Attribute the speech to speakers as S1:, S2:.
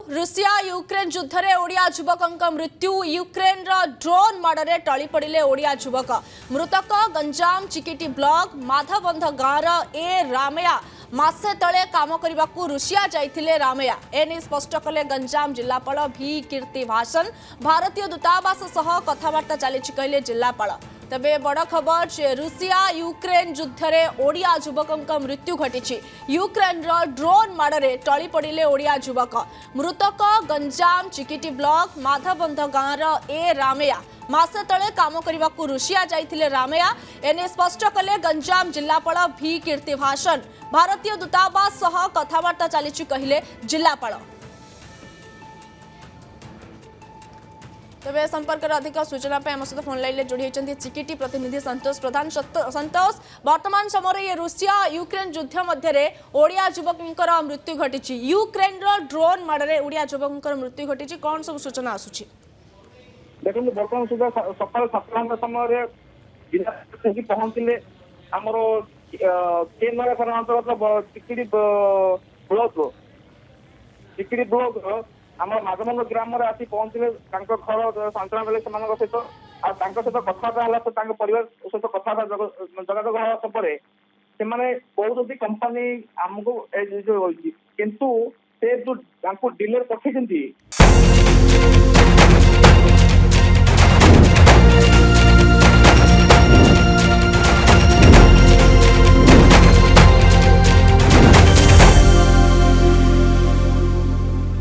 S1: Russia Ukraine ଯୁଦ୍ଧରେ ଓଡ଼ିଆ ଯୁବକଙ୍କ ମୃତ୍ୟୁ ୟୁକ୍ରେନର ଡ୍ରୋନ୍ ମାଡ଼ରେ ଟଳି ପଡ଼ିଲେ ଓଡ଼ିଆ ଯୁବକ ମୃତକ ଗଞ୍ଜାମ ଚିକିଟି ବ୍ଲକ ମାଧବନ୍ଧ ଗାଁର ଏ ରାମୟା ମାସେ ତଳେ କାମ କରିବାକୁ ରୁଷିଆ ଯାଇଥିଲେ ରାମୟା ଏନେଇ ସ୍ପଷ୍ଟ କଲେ ଗଞ୍ଜାମ ଜିଲ୍ଲାପାଳ ଭି କୀର୍ତ୍ତି ଭାସନ ଭାରତୀୟ ଦୂତାବାସ ସହ କଥାବାର୍ତ୍ତା ଚାଲିଛି କହିଲେ ଜିଲ୍ଲାପାଳ तबे बड़ खबर जे रुषिया यूक्रेन युद्धरे ओडिया युवकंक मृत्यु घटी यूक्रेन ड्रोन माड़े टली पड़े ओडिया युवक मृतक गंजाम चिकिटी ब्लॉक माधबंध गाँवर ए रामया मासे तले काम करने को रुषिया जाइथिले रामया एने स्पष्ट कले गंजाम जिल्लापाल भि कीर्ति भाषण भारतीय दूतावास सह कथबार्ता चली कहले जिल्लापाल तेज संपर्क अधिक सूचना आम सहित फोन लाइन जोड़ी होती चिकिटी प्रतिनिधि संतोष प्रधान संतोष वर्तमान समय ये रुषिया यूक्रेन युद्ध मध्य ओडिया युवकर मृत्यु घटी यूक्रेन ड्रोन माड़े ओडिया युवकर मृत्यु घटी कौन सब सूचना आसूची
S2: देखो बर्तमान सुधा सकाल 7 समय पहुंचले आमर अंतर्गत चिकिड़ी ब्लॉक आम माधबंध ग्राम में आसी पहुंचले घर सांत्वना बेले सहित सहित कथबार्ता है परिवार सहित कथबार्ता जोगाजोग होगा से कहते कंपनी आमको किंतु से जो डिलर पठे